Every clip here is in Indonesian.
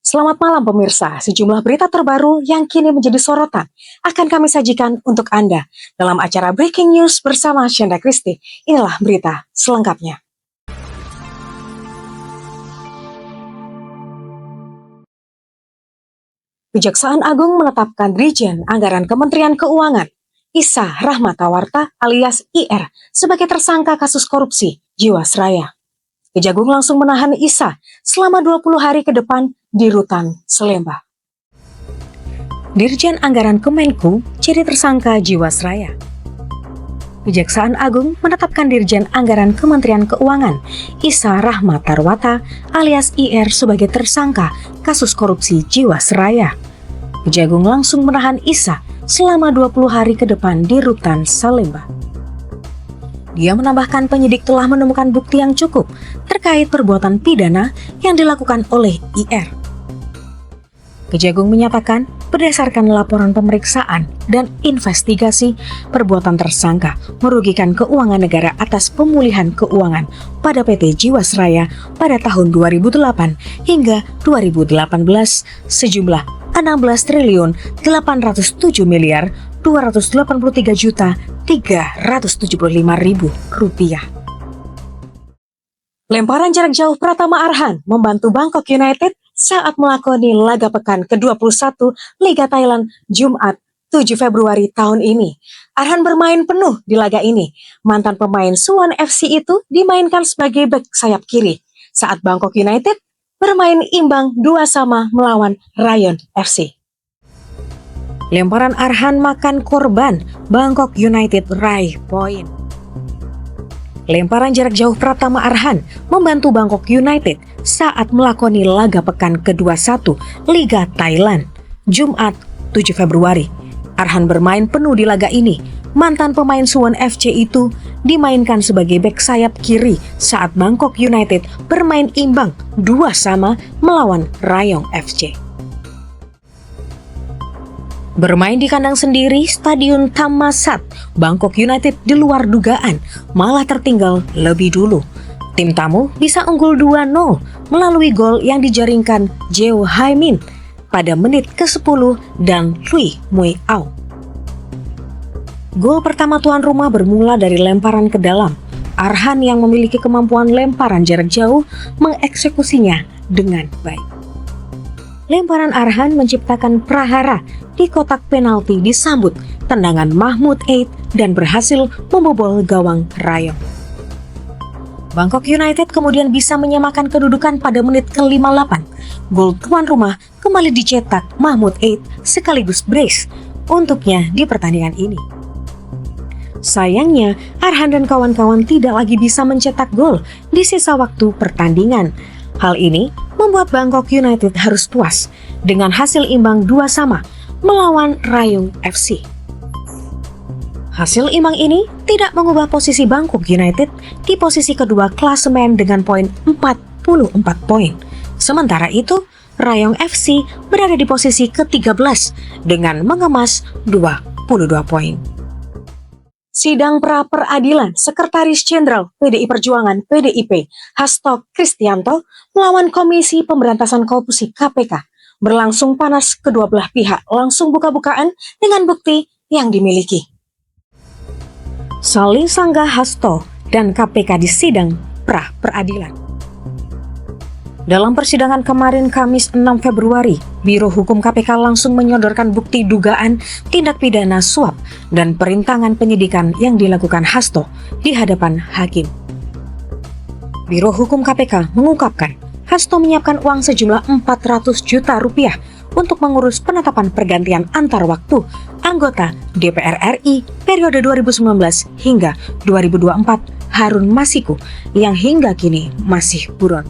Selamat malam pemirsa, sejumlah berita terbaru yang kini menjadi sorotan akan kami sajikan untuk Anda dalam acara Breaking News bersama Shenda Kristi. Inilah berita selengkapnya. Kejaksaan Agung menetapkan Dirjen Anggaran Kementerian Keuangan, Isa Rahmatawarta alias IR, sebagai tersangka kasus korupsi Jiwasraya. Kejagung langsung menahan Isa selama 20 hari ke depan di Rutan Salemba. Dirjen Anggaran Kemenku jadi tersangka Jiwasraya. Kejaksaan Agung menetapkan Dirjen Anggaran Kementerian Keuangan, Isa Rahmatawarta alias IR sebagai tersangka kasus korupsi Jiwasraya. Kejagung langsung menahan Isa selama 20 hari ke depan di Rutan Salemba. Dia menambahkan penyidik telah menemukan bukti yang cukup terkait perbuatan pidana yang dilakukan oleh IR. Kejagung menyatakan berdasarkan laporan pemeriksaan dan investigasi, perbuatan tersangka merugikan keuangan negara atas pemulihan keuangan pada PT Jiwasraya pada tahun 2008 hingga 2018 sejumlah 16 triliun 807 miliar 283.375.000 rupiah. Lemparan jarak jauh Pratama Arhan membantu Bangkok United saat melakoni laga pekan ke-21 Liga Thailand Jumat 7 Februari tahun ini. Arhan bermain penuh di laga ini. Mantan pemain Suwon FC itu dimainkan sebagai bek sayap kiri saat Bangkok United bermain imbang 2-2 melawan Rayon FC. Lemparan Arhan makan korban, Bangkok United raih poin. Lemparan jarak jauh Pratama Arhan membantu Bangkok United saat melakoni laga pekan ke-21 Liga Thailand, Jumat 7 Februari. Arhan bermain penuh di laga ini. Mantan pemain Suwon FC itu dimainkan sebagai bek sayap kiri saat Bangkok United bermain imbang 2-2 melawan Rayong FC. Bermain di kandang sendiri Stadion Thammasat, Bangkok United di luar dugaan malah tertinggal lebih dulu. Tim tamu bisa unggul 2-0 melalui gol yang dijaringkan Jeo Hai-min pada menit ke-10 dan Lui Mui Au. Gol pertama tuan rumah bermula dari lemparan ke dalam. Arhan yang memiliki kemampuan lemparan jarak jauh mengeksekusinya dengan baik. Lemparan Arhan menciptakan prahara di kotak penalti disambut tendangan Mahmud Eid dan berhasil membobol gawang Rayong. Bangkok United kemudian bisa menyamakan kedudukan pada menit ke-58. Gol tuan rumah kembali dicetak Mahmud Eid sekaligus brace untuknya di pertandingan ini. Sayangnya, Arhan dan kawan-kawan tidak lagi bisa mencetak gol di sisa waktu pertandingan. Hal ini membuat Bangkok United harus puas dengan hasil imbang 2-2 melawan Rayong FC. Hasil imbang ini tidak mengubah posisi Bangkok United di posisi kedua klasemen dengan poin 44 poin. Sementara itu, Rayong FC berada di posisi ke-13 dengan mengemas 22 poin. Sidang pra-peradilan Sekretaris Jenderal PDI Perjuangan PDIP Hasto Kristianto melawan Komisi Pemberantasan Korupsi KPK berlangsung panas. Kedua belah pihak langsung buka-bukaan dengan bukti yang dimiliki. Saling sanggah Hasto dan KPK di sidang pra-peradilan. Dalam persidangan kemarin Kamis 6 Februari, Biro Hukum KPK langsung menyodorkan bukti dugaan tindak pidana suap dan perintangan penyidikan yang dilakukan Hasto di hadapan hakim. Biro Hukum KPK mengungkapkan Hasto menyiapkan uang sejumlah 400 juta rupiah untuk mengurus penetapan pergantian antar waktu anggota DPR RI periode 2019 hingga 2024 Harun Masiku yang hingga kini masih buron.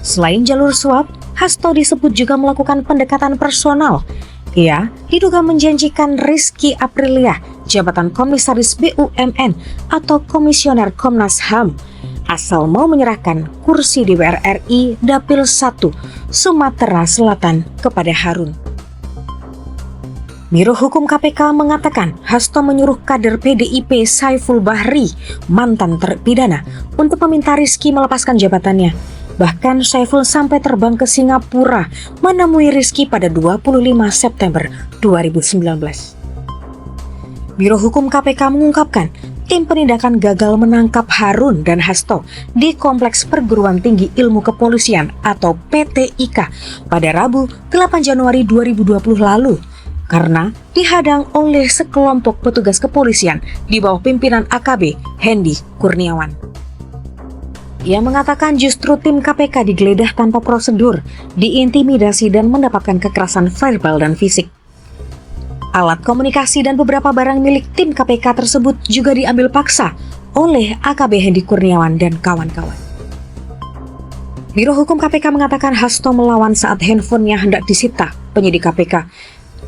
Selain jalur suap, Hasto disebut juga melakukan pendekatan personal. Ia diduga menjanjikan Rizky Aprilia, jabatan Komisaris BUMN atau Komisioner Komnas HAM, asal mau menyerahkan kursi DPR RI Dapil 1 Sumatera Selatan kepada Harun. Biro Hukum KPK mengatakan Hasto menyuruh kader PDIP Saiful Bahri, mantan terpidana, untuk meminta Rizky melepaskan jabatannya. Bahkan Saiful sampai terbang ke Singapura menemui Rizky pada 25 September 2019. Biro Hukum KPK mengungkapkan, tim penindakan gagal menangkap Harun dan Hasto di Kompleks Perguruan Tinggi Ilmu Kepolisian atau PTIK pada Rabu 8 Januari 2020 lalu karena dihadang oleh sekelompok petugas kepolisian di bawah pimpinan AKB Hendy Kurniawan. Ia mengatakan justru tim KPK digeledah tanpa prosedur, diintimidasi dan mendapatkan kekerasan verbal dan fisik. Alat komunikasi dan beberapa barang milik tim KPK tersebut juga diambil paksa oleh AKB Hendy Kurniawan dan kawan-kawan. Biro Hukum KPK mengatakan Hasto melawan saat handphonenya hendak disita penyidik KPK.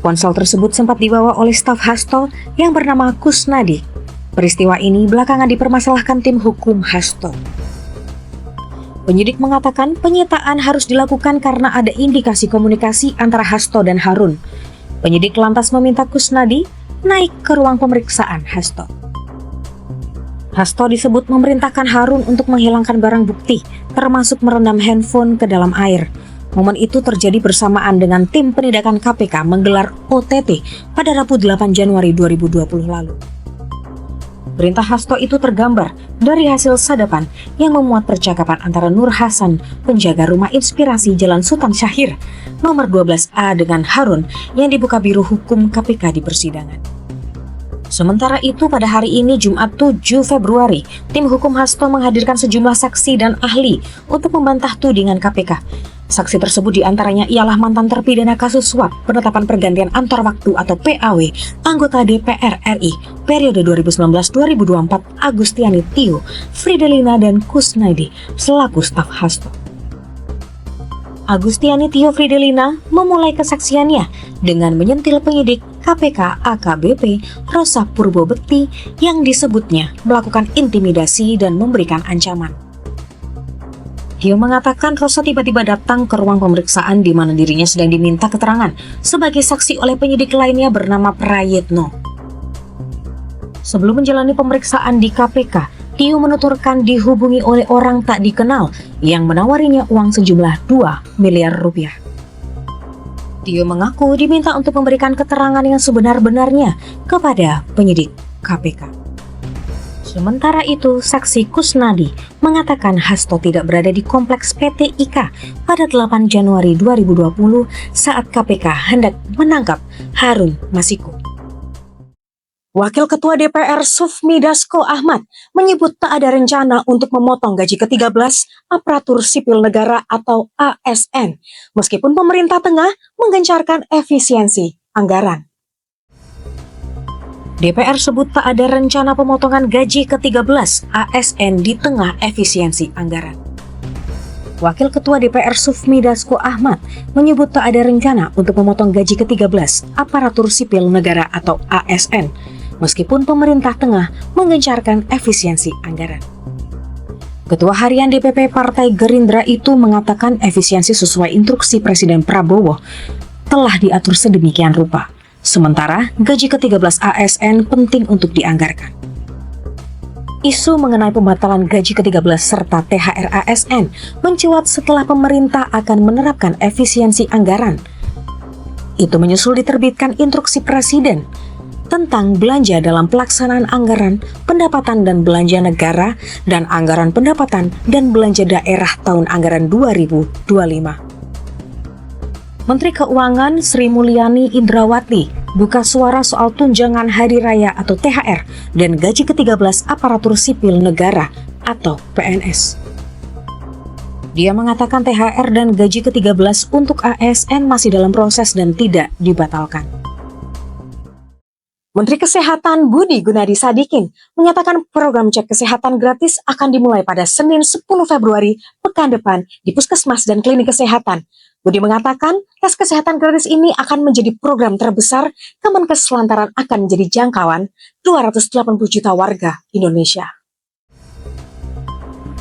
Ponsel tersebut sempat dibawa oleh staf Hasto yang bernama Kusnadi. Peristiwa ini belakangan dipermasalahkan tim hukum Hasto. Penyidik mengatakan penyitaan harus dilakukan karena ada indikasi komunikasi antara Hasto dan Harun. Penyidik lantas meminta Kusnadi naik ke ruang pemeriksaan Hasto. Hasto disebut memerintahkan Harun untuk menghilangkan barang bukti, termasuk merendam handphone ke dalam air. Momen itu terjadi bersamaan dengan tim penindakan KPK menggelar OTT pada Rabu 8 Januari 2020 lalu. Perintah Hasto itu tergambar dari hasil sadapan yang memuat percakapan antara Nur Hasan, penjaga rumah inspirasi Jalan Sultan Syahir, nomor 12A dengan Harun yang dibuka Biro Hukum KPK di persidangan. Sementara itu pada hari ini Jumat 7 Februari, tim hukum Hasto menghadirkan sejumlah saksi dan ahli untuk membantah tudingan KPK. Saksi tersebut diantaranya ialah mantan terpidana kasus suap penetapan pergantian antar waktu atau PAW anggota DPR RI periode 2019-2024 Agustiani Tio, Fridelina dan Kusnadi selaku staf Hasto. Agustiani Tio Fridelina memulai kesaksiannya dengan menyentil penyidik KPK AKBP Rosa Purbobekti yang disebutnya melakukan intimidasi dan memberikan ancaman. Tio mengatakan Rosa tiba-tiba datang ke ruang pemeriksaan di mana dirinya sedang diminta keterangan sebagai saksi oleh penyidik lainnya bernama Prayitno. Sebelum menjalani pemeriksaan di KPK, Tio menuturkan dihubungi oleh orang tak dikenal yang menawarinya uang sejumlah 2 miliar rupiah. Tio mengaku diminta untuk memberikan keterangan yang sebenar-benarnya kepada penyidik KPK. Sementara itu, saksi Kusnadi mengatakan Hasto tidak berada di kompleks PTIK pada 8 Januari 2020 saat KPK hendak menangkap Harun Masiku. Wakil Ketua DPR Sufmi Dasko Ahmad menyebut tak ada rencana untuk memotong gaji ke-13 aparatur sipil negara atau ASN, meskipun pemerintah tengah menggencarkan efisiensi anggaran. DPR sebut tak ada rencana pemotongan gaji ke-13 ASN di tengah efisiensi anggaran. Wakil Ketua DPR Sufmi Dasko Ahmad menyebut tak ada rencana untuk memotong gaji ke-13 aparatur sipil negara atau ASN, meskipun pemerintah tengah menggencarkan efisiensi anggaran. Ketua Harian DPP Partai Gerindra itu mengatakan efisiensi sesuai instruksi Presiden Prabowo telah diatur sedemikian rupa. Sementara gaji ke-13 ASN penting untuk dianggarkan. Isu mengenai pembatalan gaji ke-13 serta THR ASN mencuat setelah pemerintah akan menerapkan efisiensi anggaran. Itu menyusul diterbitkan instruksi Presiden tentang belanja dalam pelaksanaan anggaran pendapatan dan belanja negara dan anggaran pendapatan dan belanja daerah tahun anggaran 2025. Menteri Keuangan Sri Mulyani Indrawati buka suara soal tunjangan hari raya atau THR dan gaji ke-13 aparatur sipil negara atau PNS. Dia mengatakan THR dan gaji ke-13 untuk ASN masih dalam proses dan tidak dibatalkan. Menteri Kesehatan Budi Gunadi Sadikin menyatakan program cek kesehatan gratis akan dimulai pada Senin 10 Februari pekan depan di puskesmas dan klinik kesehatan. Budi mengatakan tes kesehatan gratis ini akan menjadi program terbesar Kemenkes lantaran akan menjadi jangkauan 280 juta warga Indonesia.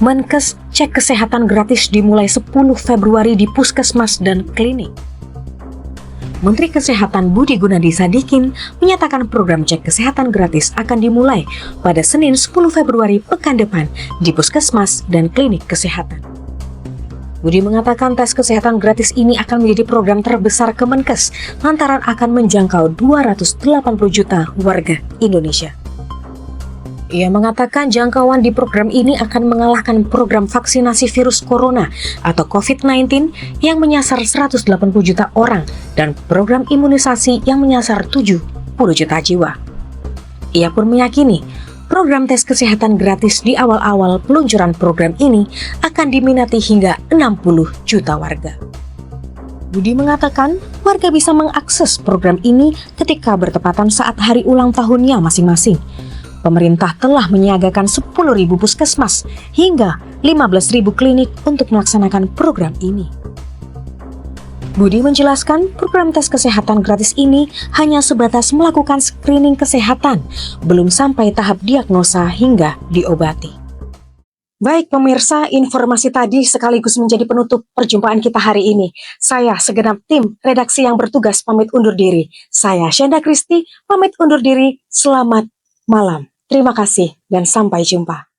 Menkes cek kesehatan gratis dimulai 10 Februari di puskesmas dan klinik. Menteri Kesehatan Budi Gunadi Sadikin menyatakan program cek kesehatan gratis akan dimulai pada Senin 10 Februari pekan depan di puskesmas dan klinik kesehatan. Budi mengatakan tes kesehatan gratis ini akan menjadi program terbesar Kemenkes lantaran akan menjangkau 280 juta warga Indonesia. Ia mengatakan jangkauan di program ini akan mengalahkan program vaksinasi virus corona atau COVID-19 yang menyasar 180 juta orang dan program imunisasi yang menyasar 70 juta jiwa. Ia pun meyakini program tes kesehatan gratis di awal-awal peluncuran program ini akan diminati hingga 60 juta warga. Budi mengatakan warga bisa mengakses program ini ketika bertepatan saat hari ulang tahunnya masing-masing. Pemerintah telah menyiagakan 10.000 puskesmas hingga 15.000 klinik untuk melaksanakan program ini. Budi menjelaskan program tes kesehatan gratis ini hanya sebatas melakukan screening kesehatan, belum sampai tahap diagnosa hingga diobati. Baik pemirsa, informasi tadi sekaligus menjadi penutup perjumpaan kita hari ini. Saya segenap tim redaksi yang bertugas pamit undur diri. Saya Syenda Kristi pamit undur diri. Selamat malam. Terima kasih dan sampai jumpa.